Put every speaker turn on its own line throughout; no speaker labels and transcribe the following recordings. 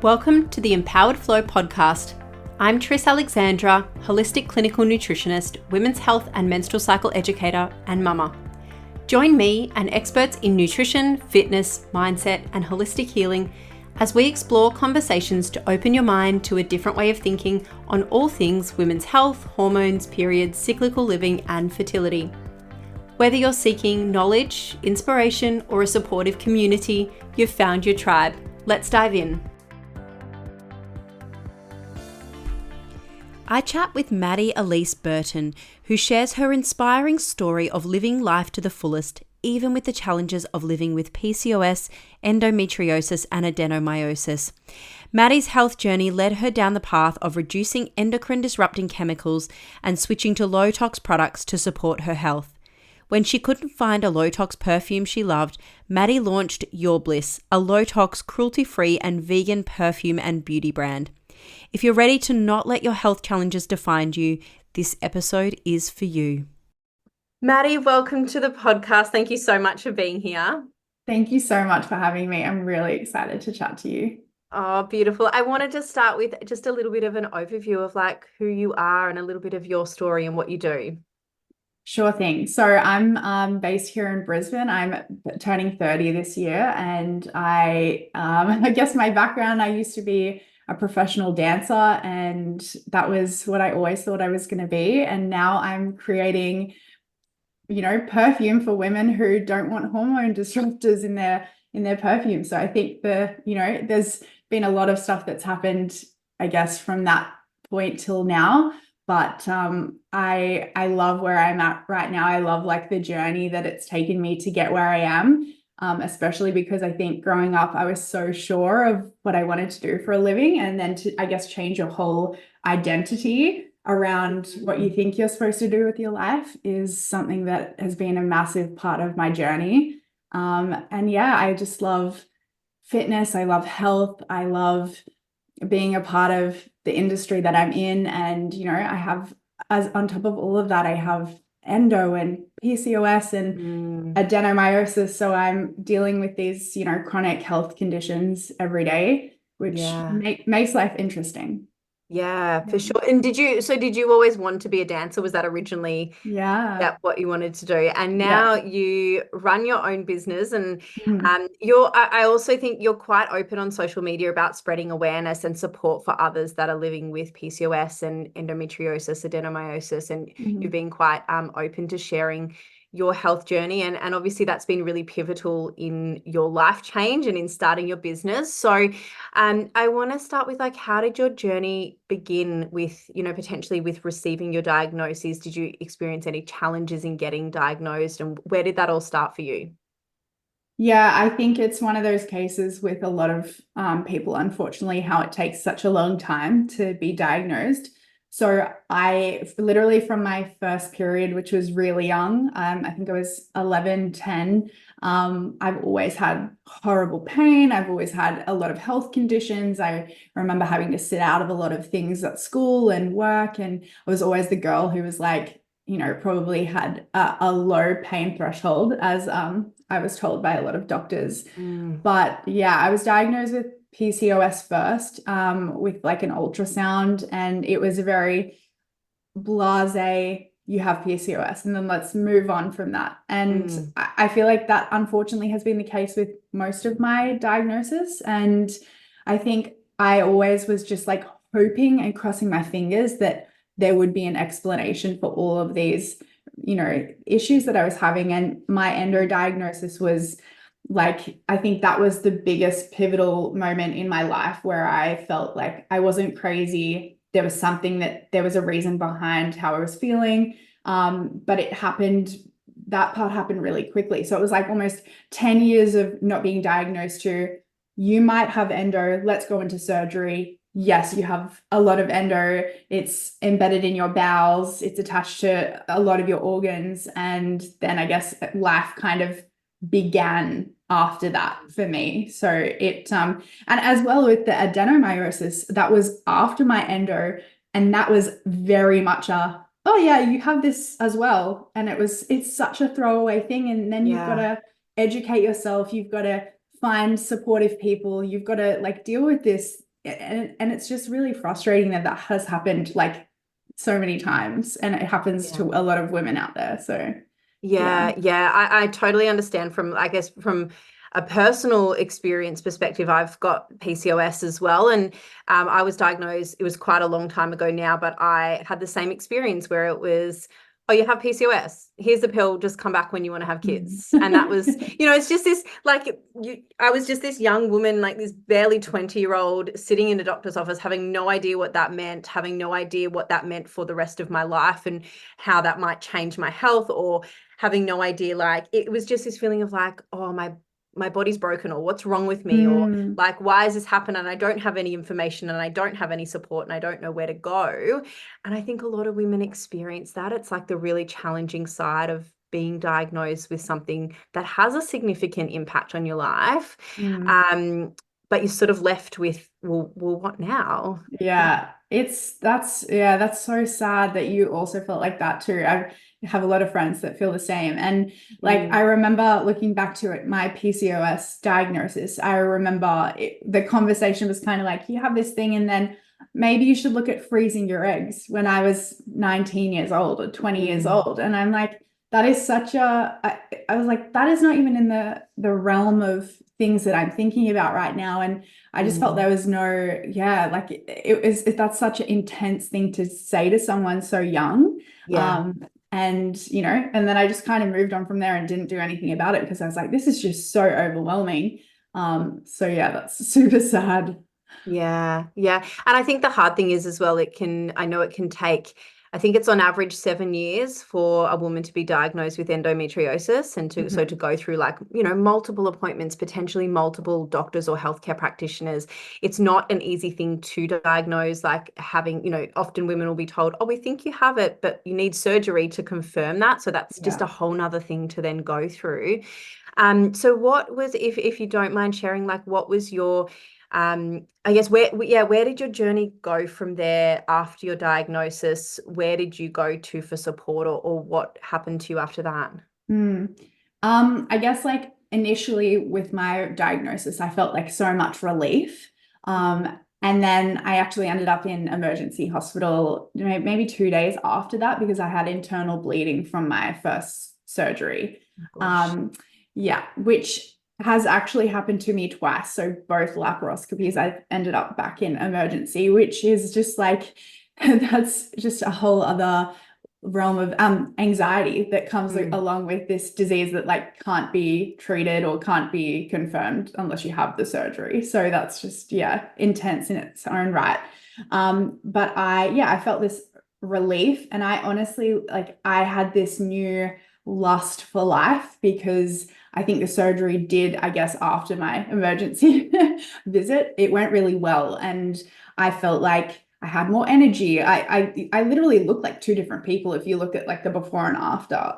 Welcome to the Empowered Flow podcast. I'm Tris Alexandra, holistic clinical nutritionist, women's health and menstrual cycle educator, and mama. Join me and experts in nutrition, fitness, mindset, and holistic healing as we explore conversations to open your mind to a different way of thinking on all things women's health, hormones, periods, cyclical living, and fertility. Whether you're seeking knowledge, inspiration, or a supportive community, you've found your tribe. Let's dive in. I chat with Maddie Ellise Burton, who shares her inspiring story of living life to the fullest, even with the challenges of living with PCOS, endometriosis, and adenomyosis. Maddie's health journey led her down the path of reducing endocrine disrupting chemicals and switching to low-tox products to support her health. When she couldn't find a low-tox perfume she loved, Maddie launched Your Bliss, a low-tox, cruelty-free and vegan perfume and beauty brand. If you're ready to not let your health challenges define you, this episode is for you. Maddie, welcome to the podcast. Thank you so much for being here.
Thank you so much for having me. I'm really excited to chat to you.
Oh, beautiful. I wanted to start with just a little bit of an overview of who you are and a little bit of your story and what you do.
Sure thing. So I'm based here in Brisbane. I'm turning 30 this year, and I guess my background, I used to be a professional dancer, and that was what I always thought I was going to be. And now I'm creating, perfume for women who don't want hormone disruptors in their perfume. So I think there's been a lot of stuff that's happened, I guess, from that point till now. But I love where I'm at right now. I love the journey that it's taken me to get where I am. Especially because I think growing up, I was so sure of what I wanted to do for a living, and then to, I guess, change your whole identity around what you think you're supposed to do with your life is something that has been a massive part of my journey. And yeah, I just love fitness. I love health. I love being a part of the industry that I'm in. And, I have, as on top of all of that, I have endo and PCOS and adenomyosis. So I'm dealing with these, chronic health conditions every day, which makes life interesting.
Yeah, for sure. And did you always want to be a dancer? Was that originally that what you wanted to do? And now you run your own business, and I also think you're quite open on social media about spreading awareness and support for others that are living with PCOS and endometriosis, adenomyosis, and you've been quite open to sharing your health journey, and obviously that's been really pivotal in your life change and in starting your business. So I want to start with how did your journey begin with, potentially with receiving your diagnosis? Did you experience any challenges in getting diagnosed, and where did that all start for you?
Yeah, I think it's one of those cases with a lot of people, unfortunately, how it takes such a long time to be diagnosed. So I literally, from my first period, which was really young, I think I was 11, 10, I've always had horrible pain. I've always had a lot of health conditions. I remember having to sit out of a lot of things at school and work. And I was always the girl who was probably had a low pain threshold, as I was told by a lot of doctors. But yeah, I was diagnosed with PCOS first, with an ultrasound, and it was a very blasé, you have PCOS, and then let's move on from that. And I feel like that unfortunately has been the case with most of my diagnosis. And I think I always was just hoping and crossing my fingers that there would be an explanation for all of these, issues that I was having. And my endo diagnosis was I think that was the biggest pivotal moment in my life where I felt like I wasn't crazy. There was a reason behind how I was feeling. But that part happened really quickly. So it was almost 10 years of not being diagnosed to, you might have endo, let's go into surgery. Yes, you have a lot of endo. It's embedded in your bowels. It's attached to a lot of your organs. And then I guess life kind of began after that for me. So it and as well with the adenomyosis, that was after my endo, and that was very much oh yeah, you have this as well. And it's such a throwaway thing. And then you've got to educate yourself, you've got to find supportive people, you've got to deal with this and it's just really frustrating that that has happened like so many times, and it happens to a lot of women out there. So
yeah, I totally understand from, I guess, from a personal experience perspective. I've got PCOS as well, and I was diagnosed, it was quite a long time ago now, but I had the same experience where it was, oh, you have PCOS, here's the pill, just come back when you want to have kids. And that was, it's just this, like, I was just this young woman, like this barely 20-year-old sitting in a doctor's office, having no idea what that meant, having no idea what that meant for the rest of my life and how that might change my health, or having no idea, like, it was just this feeling of like, oh, my body's broken, or what's wrong with me, or like, why has this happened? And I don't have any information, and I don't have any support, and I don't know where to go. And I think a lot of women experience that. It's like the really challenging side of being diagnosed with something that has a significant impact on your life. But you're sort of left with, well, what now?
Yeah, that's so sad that you also felt like that too. I have a lot of friends that feel the same. And like, I remember looking back to it, my PCOS diagnosis, I remember the conversation was kind of like, you have this thing, and then maybe you should look at freezing your eggs, when I was 19 years old or 20 years old. And I'm like, that is such I was like, that is not even in the realm of things that I'm thinking about right now. And I just felt there was no, like that's such an intense thing to say to someone so young. And and then I just kind of moved on from there and didn't do anything about it, because I was like, this is just so overwhelming. So yeah, that's super sad.
Yeah. And I think the hard thing is as well, I know it can take, I think it's on average 7 years for a woman to be diagnosed with endometriosis, and to go through, like, multiple appointments, potentially multiple doctors or healthcare practitioners. It's not an easy thing to diagnose, like having, often women will be told, oh, we think you have it, but you need surgery to confirm that. So that's just a whole nother thing to then go through. So what was, if you don't mind sharing, like, what was your I guess where did your journey go from there after your diagnosis? Where did you go to for support, or what happened to you after that?
I guess, like, initially with my diagnosis, I felt like so much relief. And then I actually ended up in emergency hospital maybe 2 days after that, because I had internal bleeding from my first surgery. Which has actually happened to me twice. So both laparoscopies, I've ended up back in emergency, which is just like, that's just a whole other realm of anxiety that comes along with this disease that, like, can't be treated or can't be confirmed unless you have the surgery. So that's just, intense in its own right. But I felt this relief, and I honestly, like, I had this new lust for life, because I think the surgery did, I guess, after my emergency visit, it went really well, and I felt like I had more energy. I literally looked like two different people if you look at, like, the before and after,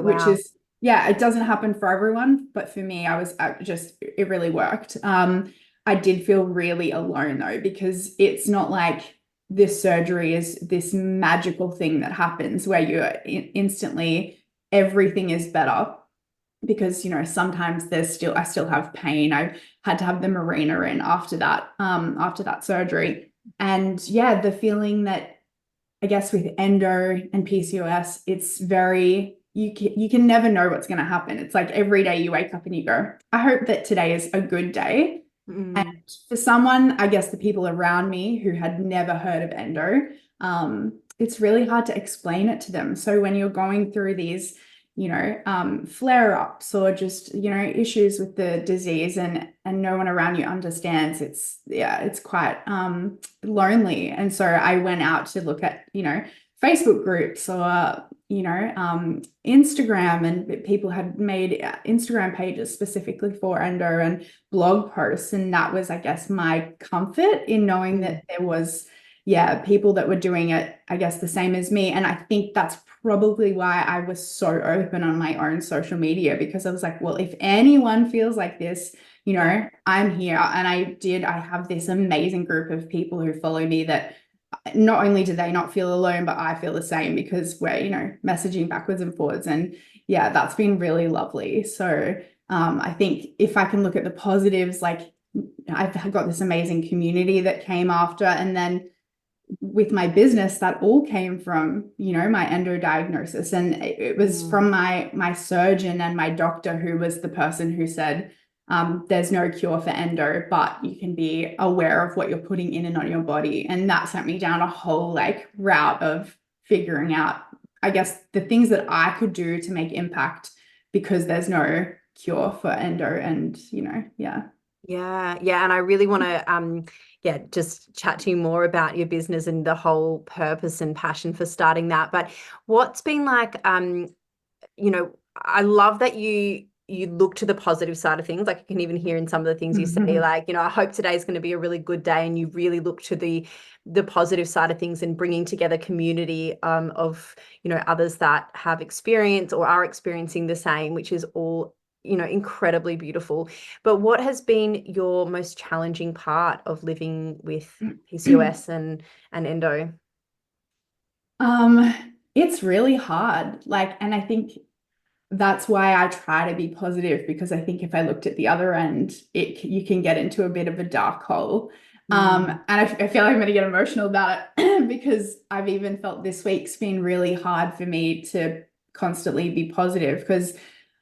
which is, it doesn't happen for everyone, but for me, it really worked. I did feel really alone though, because it's not like this surgery is this magical thing that happens where you're instantly, everything is better, because sometimes I still have pain. I had to have the Mirena in after that surgery. And the feeling that, I guess, with endo and PCOS, it's very, you can never know what's going to happen. It's like every day you wake up and you go, I hope that today is a good day. And for someone, I guess the people around me who had never heard of endo, it's really hard to explain it to them. So when you're going through these flare-ups, or just issues with the disease, and no one around you understands, it's quite lonely. And so I went out to look at Facebook groups, or Instagram, and people had made Instagram pages specifically for endo, and blog posts, and that was, I guess, my comfort in knowing that there was people that were doing it, I guess, the same as me. And I think that's probably why I was so open on my own social media, because I was like, well, if anyone feels like this, I'm here. And I have this amazing group of people who follow me that not only do they not feel alone, but I feel the same, because we're, messaging backwards and forwards. And that's been really lovely. So I think if I can look at the positives, like, I've got this amazing community that came after. And then with my business, that all came from, you know, my endo diagnosis. And it was from my surgeon and my doctor, who was the person who said, there's no cure for endo, but you can be aware of what you're putting in and on your body. And that sent me down a whole like route of figuring out, I guess, the things that I could do to make impact, because there's no cure for endo. And, you know, yeah.
Yeah. And I really want to just chat to you more about your business and the whole purpose and passion for starting that. But what's been like, you know, I love that you look to the positive side of things. Like I can even hear in some of the things you say, like, you know, I hope today's going to be a really good day, and you really look to the positive side of things and bringing together community of, you know, others that have experienced or are experiencing the same, which is all, you know, incredibly beautiful. But what has been your most challenging part of living with PCOS and endo?
It's really hard. Like, and I think that's why I try to be positive, because I think if I looked at the other end, you can get into a bit of a dark hole. And I feel like I'm going to get emotional about it because I've even felt this week's been really hard for me to constantly be positive, because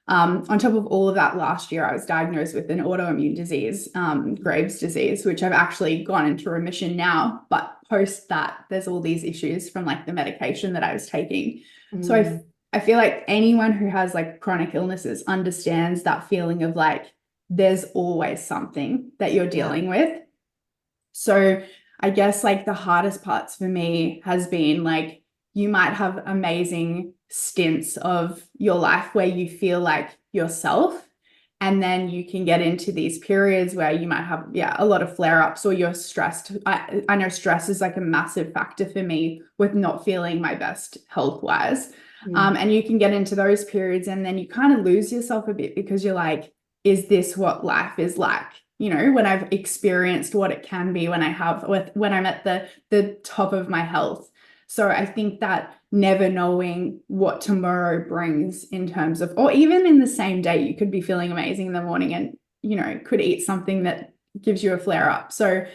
on top of all of that, last year I was diagnosed with an autoimmune disease, Graves' disease, which I've actually gone into remission now. But post that, there's all these issues from like the medication that I was taking. So I feel like anyone who has like chronic illnesses understands that feeling of like, there's always something that you're dealing with. So I guess like the hardest parts for me has been like, you might have amazing stints of your life where you feel like yourself. And then you can get into these periods where you might have, a lot of flare-ups, or you're stressed. I know stress is like a massive factor for me with not feeling my best health-wise. And you can get into those periods and then you kind of lose yourself a bit, because you're like, is this what life is like? You know, when I've experienced what it can be when I'm at the top of my health. So I think that never knowing what tomorrow brings in terms of, or even in the same day, you could be feeling amazing in the morning and, you know, could eat something that gives you a flare up. So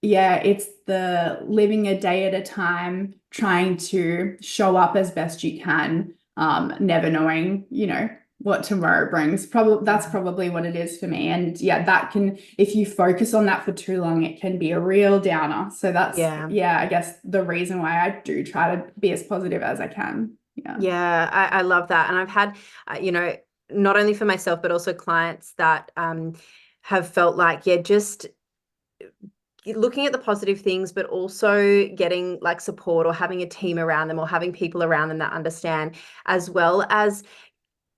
yeah, it's the living a day at a time, trying to show up as best you can, never knowing, you know, what tomorrow brings. That's probably what it is for me. And yeah, that can, if you focus on that for too long, it can be a real downer. So that's, I guess the reason why I do try to be as positive as I can.
Yeah, I love that. And I've had, you know, not only for myself, but also clients that have felt like, just looking at the positive things, but also getting like support or having a team around them or having people around them that understand, as well as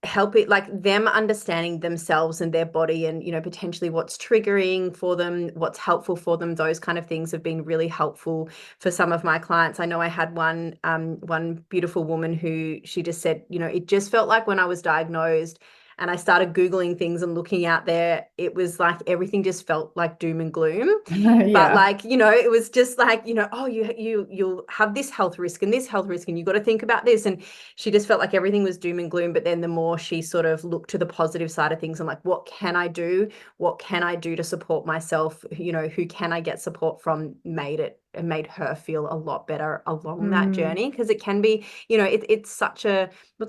help it, like them understanding themselves and their body, and, you know, potentially what's triggering for them, what's helpful for them. Those kind of things have been really helpful for some of my clients. I know I had one beautiful woman who, she just said, you know, it just felt like when I was diagnosed and I started Googling things and looking out there, it was like everything just felt like doom and gloom. But like, you know, it was just like, you know, oh, you'll have this health risk and this health risk, and you got to think about this. And she just felt like everything was doom and gloom. But then the more she sort of looked to the positive side of things and like, what can I do? What can I do to support myself? You know, who can I get support from? Made her feel a lot better along that journey, because it can be, you know, it's a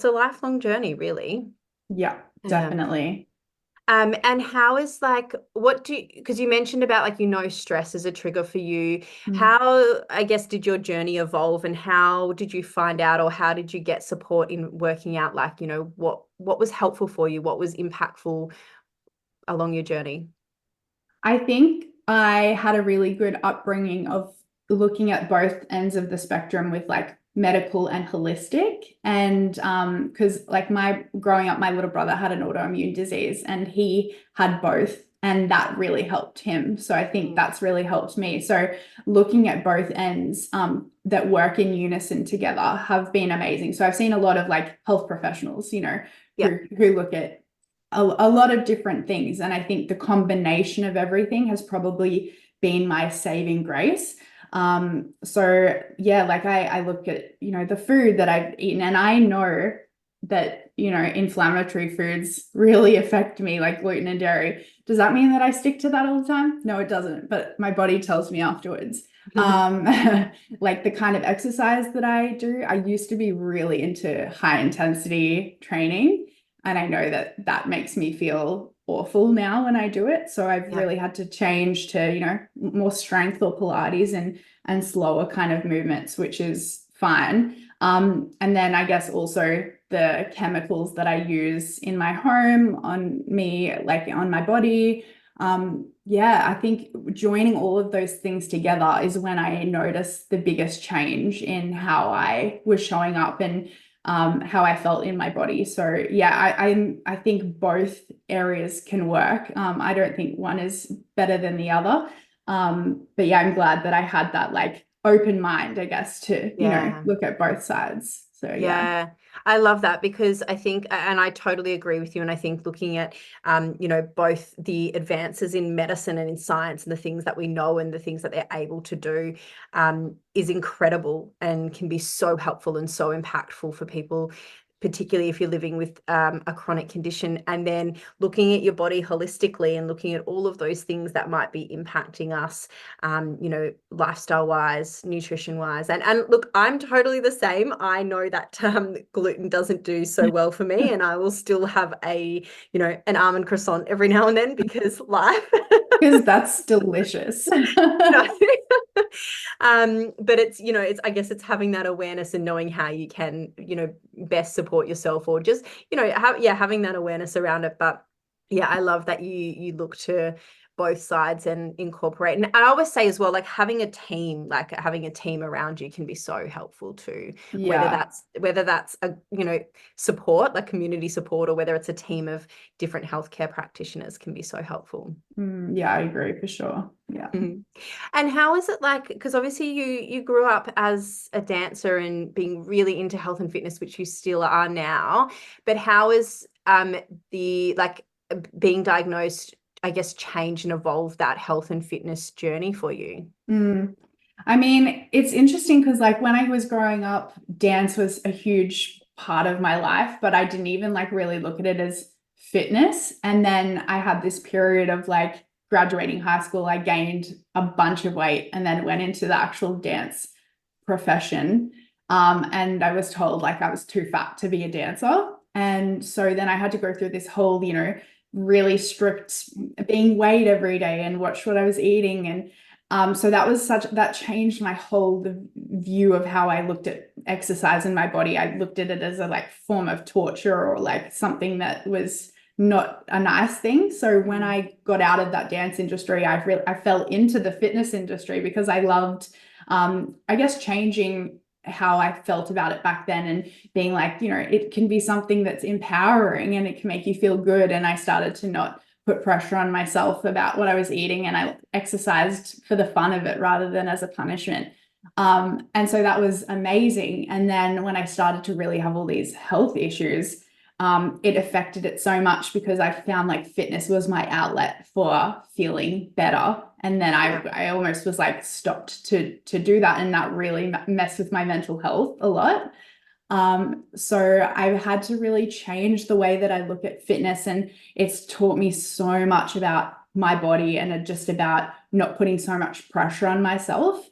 lifelong journey, really.
Yeah, definitely.
And how is like, because you mentioned about like, you know, stress is a trigger for you. How, I guess, did your journey evolve, and how did you find out, or how did you get support in working out, like, you know, what was helpful for you? What was impactful along your journey?
I think I had a really good upbringing of looking at both ends of the spectrum with like medical and holistic. And because like growing up, my little brother had an autoimmune disease and he had both, and that really helped him. So I think that's really helped me. So looking at both ends that work in unison together have been amazing. So I've seen a lot of like health professionals, you know, who look at a lot of different things. And I think the combination of everything has probably been my saving grace. So yeah, like I look at, you know, the food that I've eaten, and I know that inflammatory foods really affect me, like gluten and dairy. Does that mean that I stick to that all the time? No, it doesn't, but my body tells me afterwards. Like the kind of exercise that I do, I used to be really into high intensity training, and I know that that makes me feel awful now when I do it. So I've really had to change to, more strength or Pilates and slower kind of movements, which is fine. And then I guess also the chemicals that I use in my home, on me, like on my body. I think joining all of those things together is when I noticed the biggest change in how I was showing up and how I felt in my body. So yeah, I think both areas can work. I don't think one is better than the other. But yeah, I'm glad that I had that like open mind, I guess, to, look at both sides. So yeah.
I love that, because I think, and I totally agree with you. And I think looking at, both the advances in medicine and in science and the things that we know and the things that they're able to do is incredible and can be so helpful and so impactful for people, particularly if you're living with a chronic condition. And then looking at your body holistically and looking at all of those things that might be impacting us, lifestyle wise, nutrition wise. And look, I'm totally the same. I know that gluten doesn't do so well for me, and I will still have an almond croissant every now and then because life.
Because that's delicious.
But it's I guess it's having that awareness and knowing how you can, best support yourself, or just, having that awareness around it. But yeah, I love that you look to both sides and incorporate. And I always say as well, like having a team around you can be so helpful too.
Yeah.
Whether that's a, support, like community support, or whether it's a team of different healthcare practitioners can be so helpful.
Yeah, I agree for sure. Yeah.
And how is it like, because obviously you grew up as a dancer and being really into health and fitness, which you still are now, but how is the like being diagnosed, I guess, change and evolve that health and fitness journey for you?
I mean, it's interesting because like when I was growing up, dance was a huge part of my life, but I didn't even like really look at it as fitness. And then I had this period of like graduating high school, I gained a bunch of weight and then went into the actual dance profession. And I was told like I was too fat to be a dancer. And so then I had to go through this whole, really strict being weighed every day and watch what I was eating. And so that changed my whole view of how I looked at exercise in my body. I looked at it as a like form of torture or like something that was not a nice thing. So when I got out of that dance industry, I fell into the fitness industry because I loved, I guess, changing how I felt about it back then and being like, it can be something that's empowering and it can make you feel good. And I started to not put pressure on myself about what I was eating, and I exercised for the fun of it rather than as a punishment. And so that was amazing. And then when I started to really have all these health issues, it affected it so much because I found like fitness was my outlet for feeling better. And then I almost was like stopped to do that. And that really messed with my mental health a lot. So I've had to really change the way that I look at fitness, and it's taught me so much about my body and just about not putting so much pressure on myself.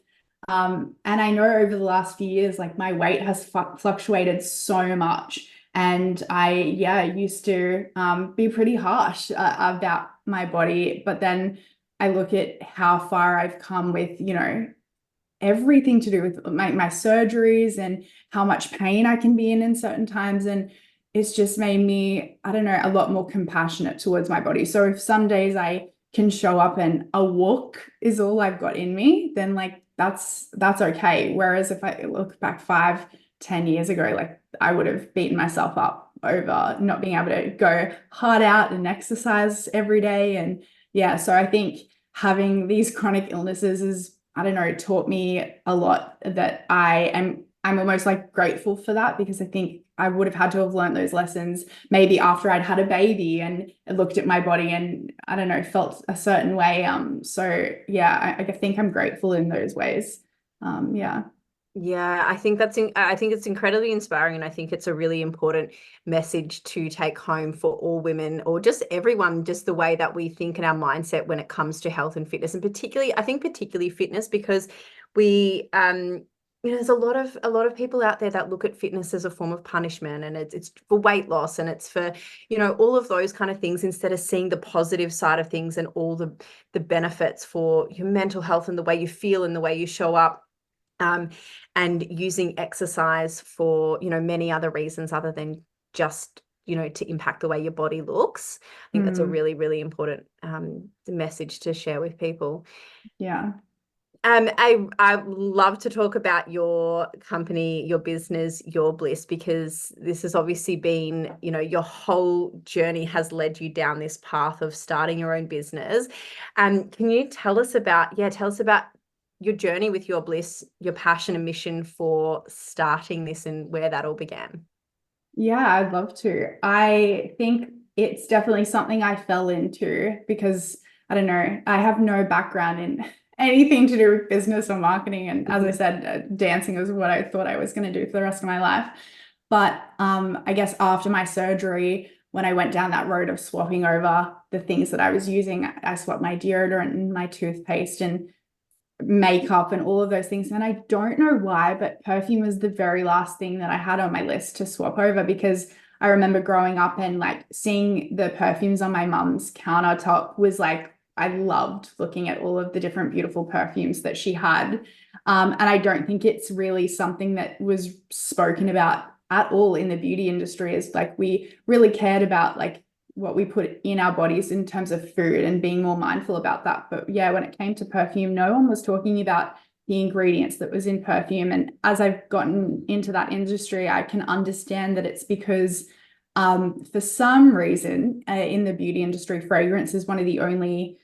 And I know over the last few years, like my weight has fluctuated so much. And I used to be pretty harsh about my body. But then I look at how far I've come with, everything to do with my surgeries and how much pain I can be in certain times. And it's just made me, I don't know, a lot more compassionate towards my body. So if some days I can show up and a walk is all I've got in me, then like that's okay. Whereas if I look back 5-10 years ago, like I would have beaten myself up over not being able to go hard out and exercise every day. And so I think having these chronic illnesses is, I don't know, taught me a lot that I'm almost like grateful for that, because I think I would have had to have learned those lessons maybe after I'd had a baby and looked at my body and, I don't know, felt a certain way. So yeah, I think I'm grateful in those ways. Yeah.
Yeah, I think it's incredibly inspiring, and I think it's a really important message to take home for all women or just everyone, just the way that we think and our mindset when it comes to health and fitness, and particularly fitness, because we there's a lot of people out there that look at fitness as a form of punishment, and it's for weight loss, and it's for, all of those kind of things, instead of seeing the positive side of things and all the benefits for your mental health and the way you feel and the way you show up. And using exercise for, many other reasons other than just, to impact the way your body looks. I think that's a really, really important message to share with people.
Yeah.
I love to talk about your company, your business, Your Bliss, because this has obviously been, your whole journey has led you down this path of starting your own business. Can you tell us about your journey with Your Bliss, your passion and mission for starting this, and where that all began?
Yeah, I'd love to. I think it's definitely something I fell into because I don't know, I have no background in anything to do with business or marketing. And as I said, dancing was what I thought I was going to do for the rest of my life. But I guess after my surgery, when I went down that road of swapping over the things that I was using, I swapped my deodorant and my toothpaste and makeup and all of those things. And I don't know why, but perfume was the very last thing that I had on my list to swap over, because I remember growing up and like seeing the perfumes on my mum's countertop was like, I loved looking at all of the different beautiful perfumes that she had. And I don't think it's really something that was spoken about at all in the beauty industry, is like we really cared about like what we put in our bodies in terms of food and being more mindful about that. But yeah, when it came to perfume, no one was talking about the ingredients that was in perfume. And as I've gotten into that industry, I can understand that it's because for some reason in the beauty industry, fragrance is one of the only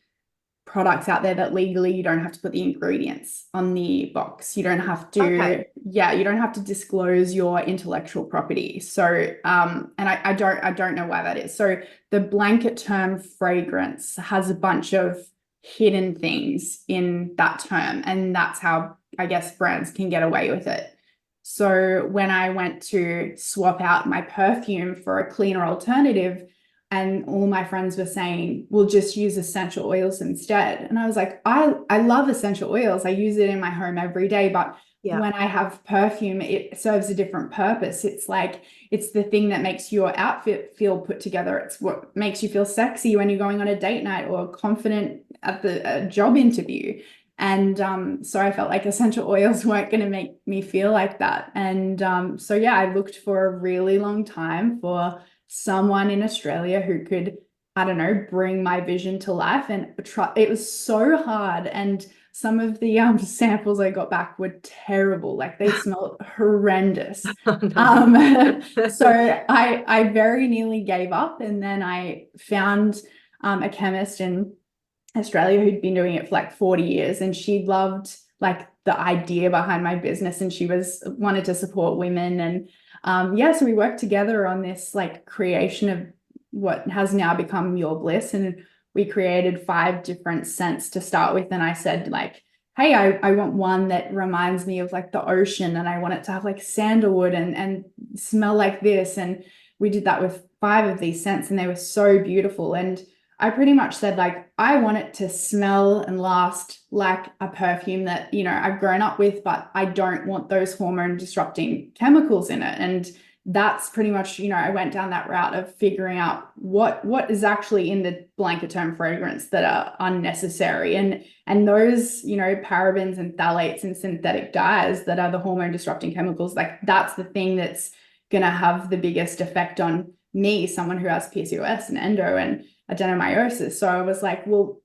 products out there that legally you don't have to put the ingredients on the box. You don't have to, you don't have to disclose your intellectual property. So, and I don't know why that is. So the blanket term fragrance has a bunch of hidden things in that term, and that's how I guess brands can get away with it. So when I went to swap out my perfume for a cleaner alternative, and all my friends were saying, we'll just use essential oils instead. And I was like, I love essential oils. I use it in my home every day. But when I have perfume, it serves a different purpose. It's like, it's the thing that makes your outfit feel put together. It's what makes you feel sexy when you're going on a date night or confident at the job interview. And so I felt like essential oils weren't going to make me feel like that. And so, yeah, I looked for a really long time for someone in Australia who could, I don't know, bring my vision to life. And it was so hard. And some of the samples I got back were terrible. Like they smelled horrendous.
Oh, no.
So I very nearly gave up. And then I found a chemist in Australia who'd been doing it for like 40 years. And she loved like the idea behind my business, and she wanted to support women. And so we worked together on this like creation of what has now become Your Bliss. And we created 5 different scents to start with. And I said like, hey, I want one that reminds me of like the ocean, and I want it to have like sandalwood and smell like this. And we did that with 5 of these scents, and they were so beautiful. And I pretty much said like, I want it to smell and last like a perfume that, I've grown up with, but I don't want those hormone disrupting chemicals in it. And that's pretty much, I went down that route of figuring out what is actually in the blanket term fragrance that are unnecessary. And those, parabens and phthalates and synthetic dyes that are the hormone disrupting chemicals, like that's the thing that's going to have the biggest effect on me, someone who has PCOS and endo and adenomyosis. So I was like, well,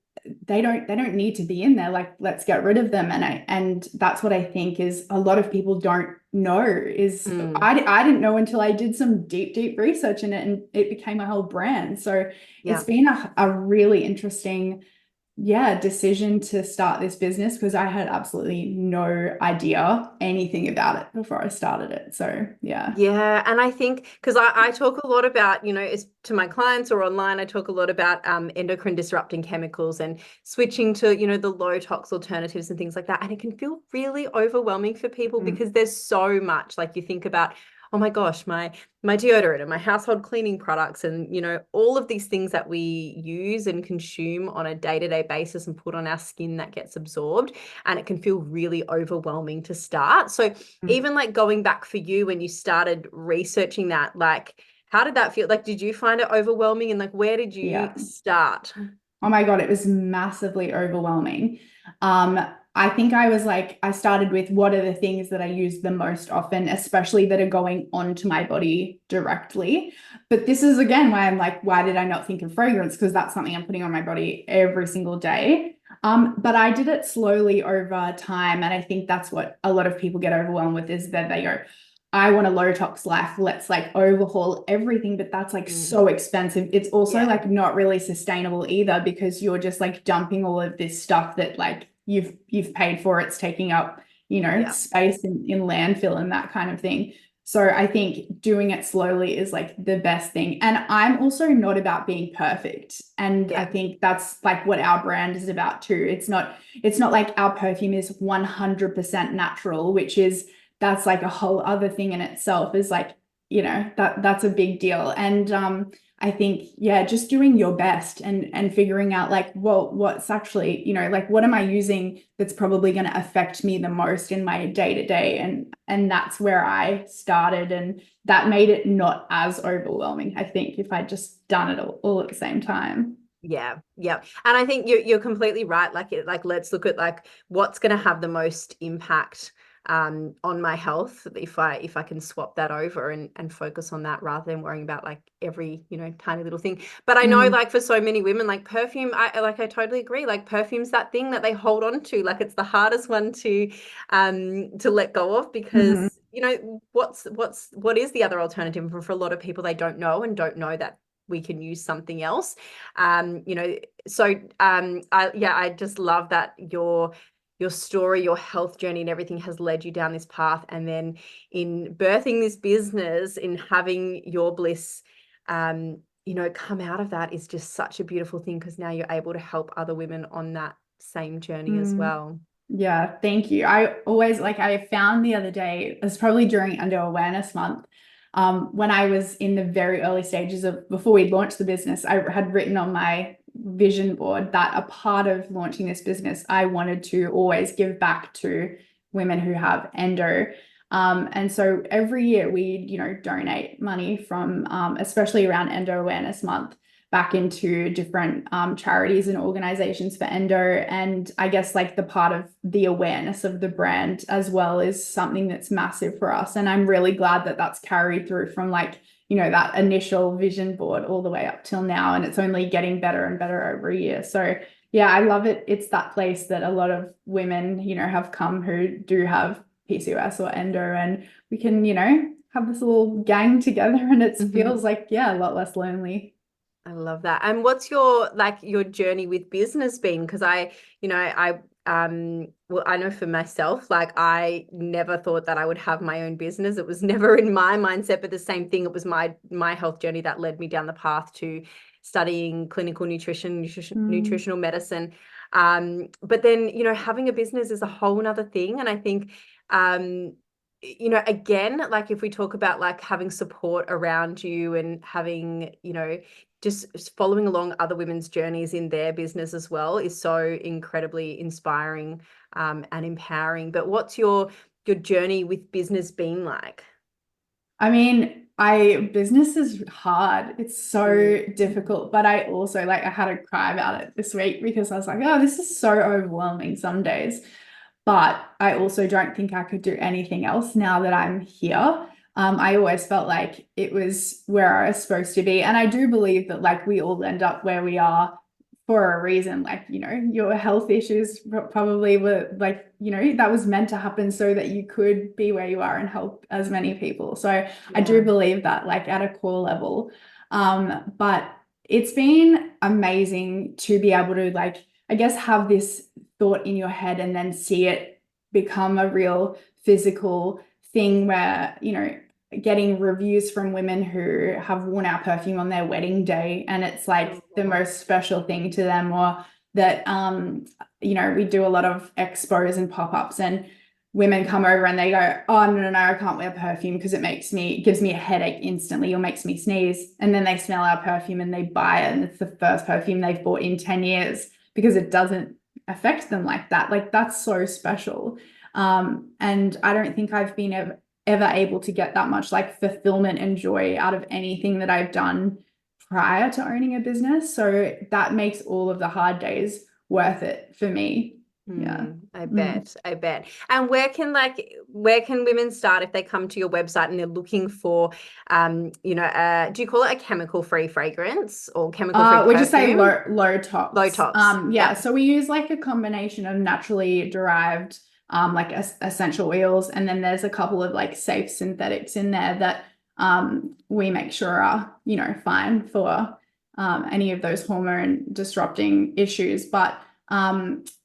they don't need to be in there. Like, let's get rid of them. And that's what I think is a lot of people don't know is I didn't know until I did some deep research in it, and it became a whole brand. So it's been a really interesting decision to start this business because I had absolutely no idea anything about it before I started it. So yeah.
Yeah, and I think because I talk a lot about, to my clients or online, I talk a lot about endocrine disrupting chemicals and switching to, the low tox alternatives and things like that. And it can feel really overwhelming for people because there's so much. Like you think about, oh my gosh, my deodorant and my household cleaning products and, all of these things that we use and consume on a day-to-day basis and put on our skin that gets absorbed. And it can feel really overwhelming to start. So even like going back for you when you started researching that, like, how did that feel? Like, did you find it overwhelming? And like, where did you start?
Oh my God, it was massively overwhelming. I think I started with what are the things that I use the most often, especially that are going onto my body directly. But this is again why I'm like, why did I not think of fragrance? Because that's something I'm putting on my body every single day. But I did it slowly over time. And I think that's what a lot of people get overwhelmed with is that they go, I want a low tox life. Let's like overhaul everything, but that's like so expensive. It's also like not really sustainable either because you're just like dumping all of this stuff that like you've paid for. It's taking up, space in landfill and that kind of thing. So I think doing it slowly is like the best thing. And I'm also not about being perfect. And I think that's like what our brand is about too. It's not like our perfume is 100% natural, which is that's like a whole other thing in itself is like, that's a big deal. And I think, just doing your best and figuring out like, well, what's actually, like what am I using that's probably going to affect me the most in my day to day? And that's where I started. And that made it not as overwhelming, I think, if I'd just done it all at the same time.
Yeah. And I think you're completely right. Like let's look at like what's going to have the most impact on my health if I can swap that over and focus on that rather than worrying about like every tiny little thing. But I know like for so many women, like perfume, I totally agree. Like perfume's that thing that they hold on to. Like it's the hardest one to let go of because what is the other alternative? For a lot of people, they don't know and don't know that we can use something else. I just love that your story, your health journey and everything has led you down this path. And then in birthing this business, in having Your Bliss, come out of that is just such a beautiful thing because now you're able to help other women on that same journey as well.
Yeah, thank you. I found the other day, it was probably during Endo Awareness Month, when I was in the very early stages of before we launched the business, I had written on my vision board that a part of launching this business, I wanted to always give back to women who have endo. And so every year we, donate money from, especially around Endo Awareness Month, back into different charities and organizations for endo. And I guess like the part of the awareness of the brand as well is something that's massive for us. And I'm really glad that that's carried through from like, that initial vision board all the way up till now. And it's only getting better and better every year. So yeah, I love it. It's that place that a lot of women, have come who do have PCOS or endo, and we can, have this little gang together and it feels like, a lot less lonely.
I love that. And what's your journey with business been? Because well, I know for myself, like I never thought that I would have my own business. It was never in my mindset, but the same thing, it was my health journey that led me down the path to studying clinical nutritional medicine. But then, having a business is a whole nother thing. And I think again, like if we talk about like having support around you and having, just following along other women's journeys in their business as well is so incredibly inspiring and empowering. But what's your journey with business been like?
I mean, business is hard. It's so difficult, but I also I had to cry about it this week because I was like, oh, this is so overwhelming some days. But I also don't think I could do anything else now that I'm here. I always felt like it was where I was supposed to be. And I do believe that like we all end up where we are for a reason. Like, your health issues probably were like, that was meant to happen so that you could be where you are and help as many people. So I do believe that like at a core level. But it's been amazing to be able to like I guess, have this thought in your head and then see it become a real physical thing where, you know, getting reviews from women who have worn our perfume on their wedding day and it's like the most special thing to them, or that, you know, we do a lot of expos and pop-ups and women come over and they go, oh, no, I can't wear perfume because it gives me a headache instantly or makes me sneeze. And then they smell our perfume and they buy it. And it's the first perfume they've bought in 10 years because it doesn't affect them like that. Like, that's so special. And I don't think I've been ever able to get that much like fulfillment and joy out of anything that I've done prior to owning a business. So that makes all of the hard days worth it for me. Yeah,
I bet. And where can women start if they come to your website and they're looking for, you know, do you call it a chemical-free fragrance or chemical-free perfume?
We just say low tox.
Low tox.
Yeah. So we use like a combination of naturally derived, like essential oils, and then there's a couple of like safe synthetics in there that we make sure are, you know, fine for any of those hormone disrupting issues. But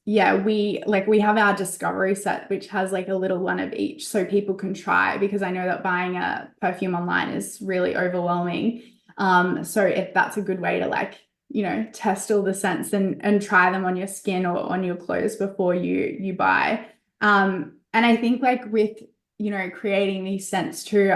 yeah, we have our discovery set, which has like a little one of each so people can try, because I know that buying a perfume online is really overwhelming. So if that's a good way to, like, you know, test all the scents and try them on your skin or on your clothes before you buy. And I think like with, you know, creating these scents too,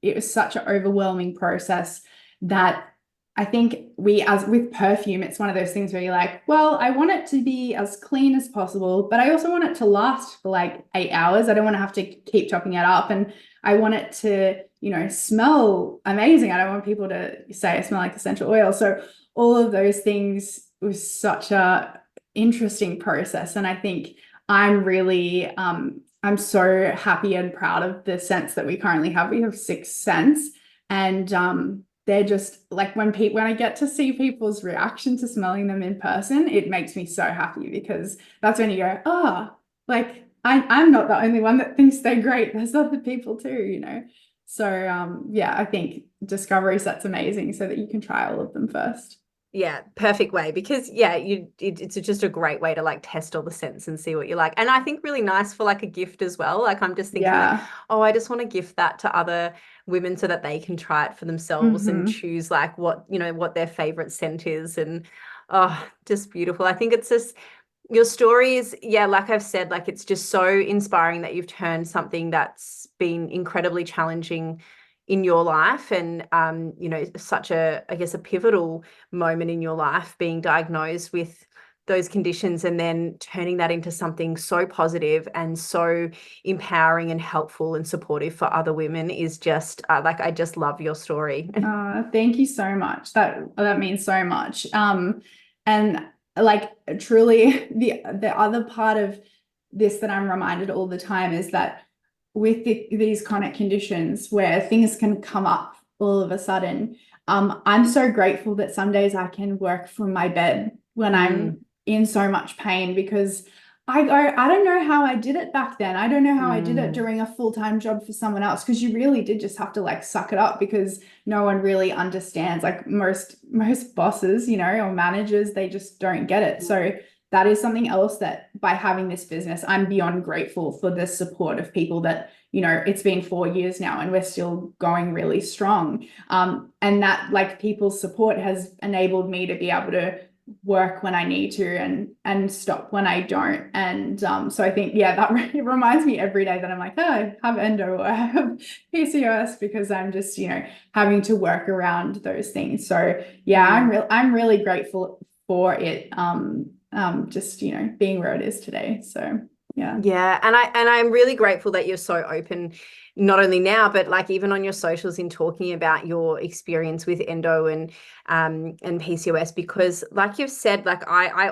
it was such an overwhelming process that I think as with perfume, it's one of those things where you're like, well, I want it to be as clean as possible, but I also want it to last for like 8 hours. I don't want to have to keep chopping it up. And I want it to, you know, smell amazing. I don't want people to say I smell like essential oil. So all of those things was such a interesting process. And I think I'm really, I'm so happy and proud of the scents that we currently have. We have 6 scents, and they're just like, when I get to see people's reaction to smelling them in person, it makes me so happy, because that's when you go, oh, like I'm not the only one that thinks they're great. There's other people too, you know? So yeah, I think discovery set's amazing so that you can try all of them first.
Yeah, perfect way, because yeah, it's just a great way to like test all the scents and see what you like. And I think really nice for like a gift as well. Like, I'm just thinking like, oh, I just want to gift that to other women so that they can try it for themselves and choose like what, you know, what their favorite scent is. And oh, just beautiful. I think it's just, your story is, yeah, like I've said, like it's just so inspiring that you've turned something that's been incredibly challenging in your life, and you know, such a, I guess, a pivotal moment in your life, being diagnosed with those conditions and then turning that into something so positive and so empowering and helpful and supportive for other women is just like, I just love your story.
Thank you so much. That means so much. And like, truly, the other part of this that I'm reminded all the time is that with these chronic conditions where things can come up all of a sudden, I'm so grateful that some days I can work from my bed when I'm in so much pain, because I don't know how I did it back then. I don't know how I did it during a full-time job for someone else, because you really did just have to like suck it up, because no one really understands. Like most bosses, you know, or managers, they just don't get it. So that is something else that, by having this business, I'm beyond grateful for the support of people that, you know, it's been 4 years now and we're still going really strong. And that, like, people's support has enabled me to be able to work when I need to and stop when I don't. And so I think, yeah, that really reminds me every day that I'm like, oh, I have endo or I have PCOS, because I'm just, you know, having to work around those things. So yeah, I'm really grateful for it. Just, you know, being where it is today. So yeah,
and I'm really grateful that you're so open, not only now, but like even on your socials, in talking about your experience with endo and PCOS, because like you've said, like I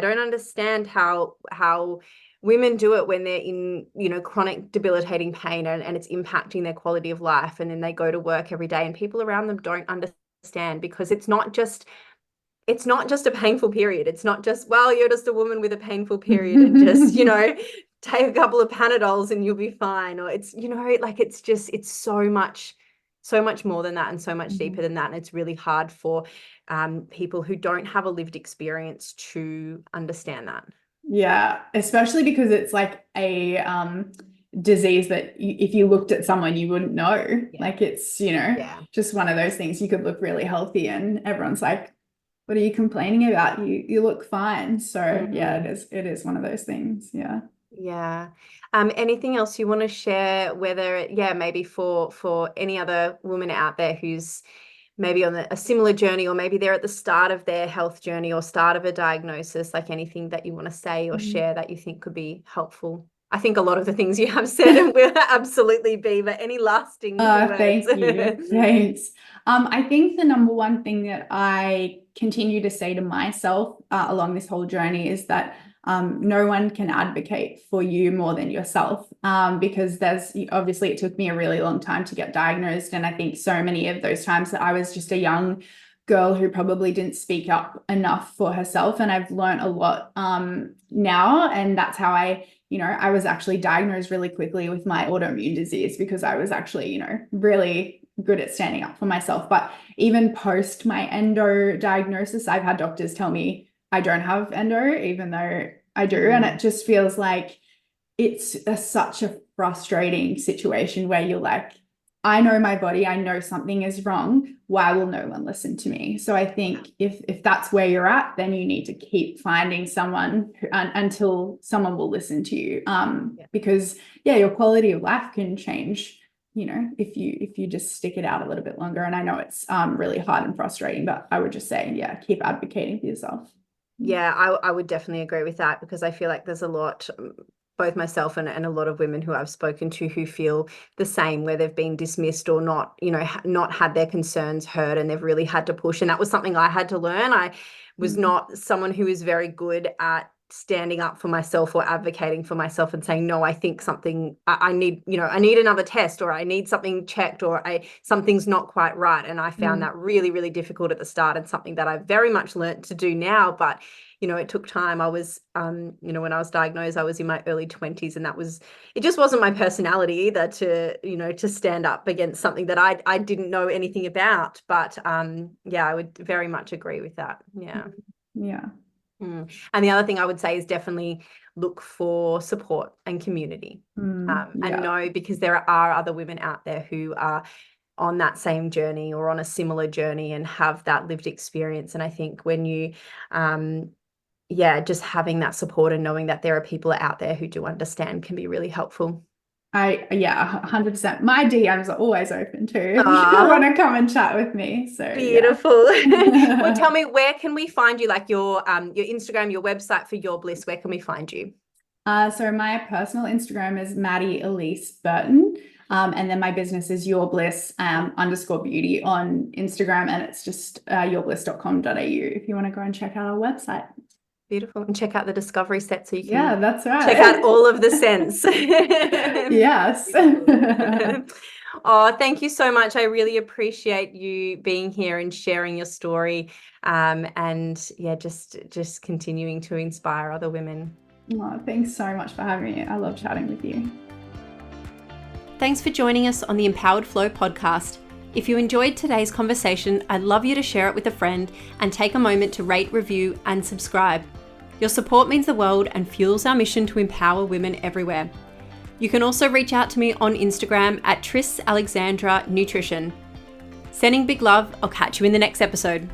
don't understand how women do it when they're in, you know, chronic debilitating pain and it's impacting their quality of life, and then they go to work every day and people around them don't understand, because it's not just a painful period. It's not just, well, you're just a woman with a painful period and just, you know, take a couple of Panadols and you'll be fine. Or it's, you know, like, it's so much so much more than that and so much deeper than that. And it's really hard for people who don't have a lived experience to understand that.
Yeah, especially because it's like a disease that if you looked at someone, you wouldn't know. Yeah. Like it's, just one of those things. You could look really healthy and everyone's like, what are you complaining about? You look fine. So yeah, it is one of those things. Yeah.
Yeah. Anything else you want to share, whether, maybe for any other woman out there who's maybe on a similar journey, or maybe they're at the start of their health journey or start of a diagnosis, like anything that you want to say or share that you think could be helpful? I think a lot of the things you have said will absolutely be, but any lasting words?
Thank you. Thanks. I think the number one thing that I continue to say to myself along this whole journey is that no one can advocate for you more than yourself, because obviously it took me a really long time to get diagnosed. And I think so many of those times that I was just a young girl who probably didn't speak up enough for herself. And I've learned a lot now. And that's how I was actually diagnosed really quickly with my autoimmune disease, because I was actually, really good at standing up for myself. But even post my endo diagnosis, I've had doctors tell me I don't have endo, even though I do. And it just feels like it's such a frustrating situation where you're like, I know my body, I know something is wrong. Why will no one listen to me? So I think if that's where you're at, then you need to keep finding someone until someone will listen to you. Because your quality of life can change, if you just stick it out a little bit longer. And I know it's really hard and frustrating, but I would just say, keep advocating for yourself.
Yeah, I would definitely agree with that, because I feel like there's a lot, both myself and a lot of women who I've spoken to who feel the same, where they've been dismissed or not, not had their concerns heard, and they've really had to push. And that was something I had to learn. I was not someone who is very good at standing up for myself or advocating for myself and saying, no, I think something, I need, I need another test, or I need something checked, or something's not quite right. And I found that really, really difficult at the start, and something that I've very much learned to do now. But, it took time. I was, when I was diagnosed, I was in my early 20s, and it just wasn't my personality either to stand up against something that I didn't know anything about. But I would very much agree with that. Yeah.
Yeah.
And the other thing I would say is definitely look for support and community, and know, because there are other women out there who are on that same journey or on a similar journey and have that lived experience. And I think when you, just having that support and knowing that there are people out there who do understand can be really helpful.
100%. My DMs are always open too if you want to come and chat with me. So
beautiful. Well, tell me, where can we find you? Like your Instagram, your website for Your Bliss, where can we find you?
So my personal Instagram is Maddie Ellise Burton. And then my business is Your Bliss _beauty on Instagram, and it's just yourbliss.com.au if you want to go and check out our website.
Beautiful. And check out the discovery set so you can
that's right.
check out all of the scents.
Yes.
Oh, thank you so much. I really appreciate you being here and sharing your story, and just continuing to inspire other women.
Oh, thanks so much for having me. I love chatting with you.
Thanks for joining us on the Empowered Flow podcast. If you enjoyed today's conversation, I'd love you to share it with a friend and take a moment to rate, review, and subscribe. Your support means the world and fuels our mission to empower women everywhere. You can also reach out to me on Instagram at Tris Alexandra Nutrition. Sending big love. I'll catch you in the next episode.